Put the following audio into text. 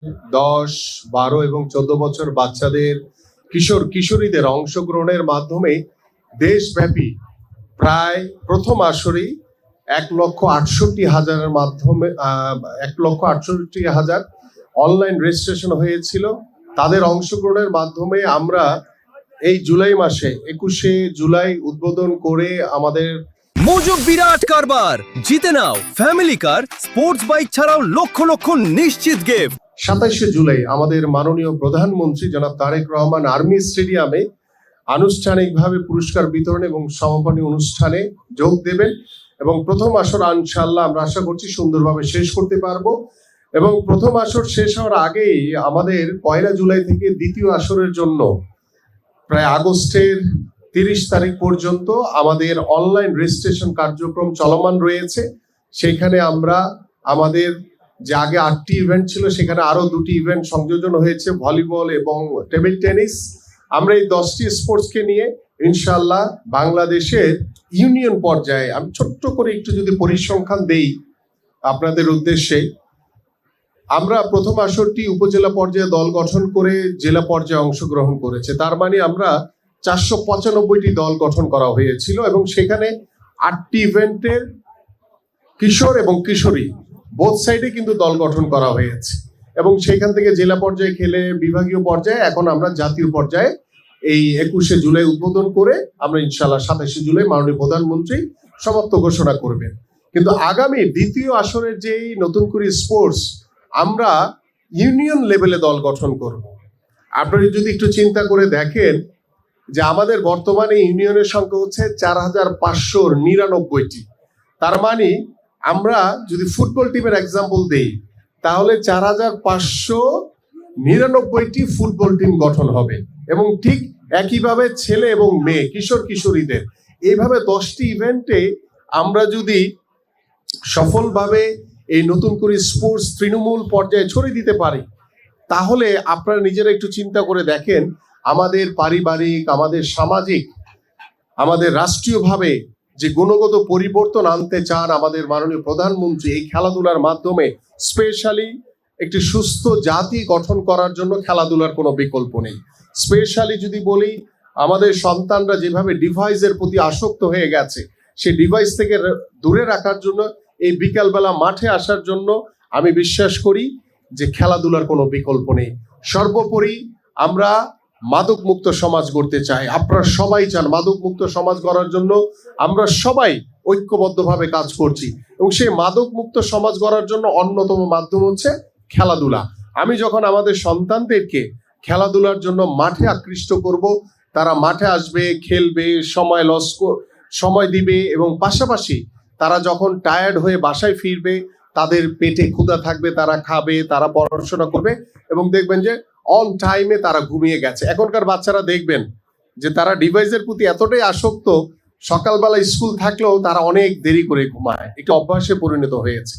10, 12 এবং 14 বছর বাচ্চাদের কিশোর কিশোরীদের অংশগ্রহণের মাধ্যমে দেশব্যাপী প্রায় প্রথম আসরেই 1,68,000-এর মাধ্যমে 1,68,000 অনলাইন রেজিস্ট্রেশন হয়েছিল। তাদের অংশগ্রহণের মাধ্যমে আমরা এই জুলাই মাসে 21শে জুলাই উদ্বোধন করে আমাদের মজুব বিরাট কারবার জিতে নাও ফ্যামিলি কার স্পোর্টস বাইক ছাড়াও লক্ষ লক্ষ নিশ্চিত গিফট। 27শে জুলাই আমাদের মাননীয় প্রধানমন্ত্রী জনাব তারেক রহমান আর্মি স্টেডিয়ামে আনুষ্ঠানিকভাবে পুরস্কার বিতরণ এবং সমাপনী অনুষ্ঠানে যোগ দেবেন এবং প্রথম আসর ইনশাআল্লাহ আমরা আশা করছি সুন্দরভাবে শেষ করতে পারবো এবং প্রথম আসর শেষ হওয়ার আগেই আমাদের 1 জুলাই থেকে দ্বিতীয় আসরের জন্য প্রায় আগস্টের 30 তারিখ পর্যন্ত আমাদের অনলাইন রেজিস্ট্রেশন কার্যক্রম চলমান রয়েছে। সেখানে আমরা আমাদের যে আগে 8টি ইভেন্ট ছিল সেখানে আরো 2টি ইভেন্ট সংযোজন হয়েছে, ভলিবল এবং টেবিল টেনিস। আমরা এই 10টি স্পোর্টসকে নিয়ে ইনশাআল্লাহ বাংলাদেশের ইউনিয়ন পর্যায়ে আমি ছোট্ট করে একটু যদি পরিসংখ্যান দেই আপনাদের উদ্দেশ্যে, আমরা প্রথম আসরটি উপজেলা পর্যায়ে দল গঠন করে জেলা পর্যায়ে অংশগ্রহণ করেছে। তার মানে আমরা 495টি দল গঠন করা হয়েছিল এবং সেখানে 8টি ইভেন্টের কিশোর এবং কিশোরী বোথ সাইডে কিন্তু দল গঠন করা হয়েছে এবং সেখান থেকে জেলা পর্যায়ে খেলে বিভাগীয় পর্যায়ে এখন আমরা জাতীয় পর্যায়ে এই 21শে জুলাই উদ্বোধন করে আমরা ইনশাআল্লাহ 27শে জুলাই মাননীয় প্রধানমন্ত্রী সমাপ্ত ঘোষণা করবেন। কিন্তু আগামী দ্বিতীয় আসরের যেই নতুন করে স্পোর্টস আমরা ইউনিয়ন লেভেলে দল গঠন করব। আপনারা যদি একটু চিন্তা করে দেখেন যে আমাদের বর্তমানে ইউনিয়নের সংখ্যা হচ্ছে 4,599টি। তার মানে আমরা যদি ফুটবল টিমের এক্সাম্পল দেই তাহলে 4,599টি ফুটবল টিম গঠন হবে এবং ঠিক একইভাবে ছেলে এবং মেয়ে কিশোর কিশোরীদের এইভাবে 10টি ইভেন্টে আমরা যদি সফলভাবে এই নতুন করে স্পোর্টস তৃণমূল পর্যায়ে ছড়িয়ে দিতে পারি তাহলে আপনারা নিজেরা একটু চিন্তা করে দেখেন আমাদের পারিবারিক, আমাদের সামাজিক, আমাদের রাষ্ট্রীয়ভাবে যে গুণগত পরিবর্তন আনতে চান আমাদের মাননীয় প্রধানমন্ত্রী এই খেলাধুলার মাধ্যমে, স্পেশালি একটি সুস্থ জাতি গঠন করার জন্য খেলাধুলার কোনো বিকল্প নেই। স্পেশালি যদি বলি আমাদের সন্তানরা যেভাবে ডিভাইসের প্রতি আসক্ত হয়ে গেছে সেই ডিভাইস থেকে দূরে রাখার জন্য এই বিকালবেলা মাঠে আসার জন্য আমি বিশ্বাস করি যে খেলাধুলার কোনো বিকল্প নেই। সর্বোপরি আমরা মাদক মুক্ত সমাজ গড়তে চাই। আপনারা সবাই চান মাদক মুক্ত সমাজ গড়ার জন্য আমরা সবাই ঐক্যবদ্ধভাবে কাজ করছি এবং সেই মাদক মুক্ত সমাজ গড়ার জন্য অন্যতম মাধ্যম হচ্ছে খেলাধুলা। আমি যখন আমাদের সন্তানদেরকে খেলাধুলার জন্য মাঠে আকৃষ্ট করব, তারা মাঠে আসবে, খেলবে, সময় দিবে এবং পাশাপাশি তারা যখন টায়ার্ড হয়ে বাসায় ফিরবে তাদের পেটে ক্ষুধা থাকবে, তারা খাবে, তারা পড়াশোনা করবে এবং দেখবেন যে অন টাইমে তারা ঘুমিয়ে গেছে। এখনকার বাচ্চারা দেখবেন যে তারা ডিভাইসের প্রতি এতটাই আসক্ত, সকালবেলা স্কুল থাকলেও তারা অনেক দেরি করে ঘুমায়, একটা অভ্যাসে পরিণত হয়েছে।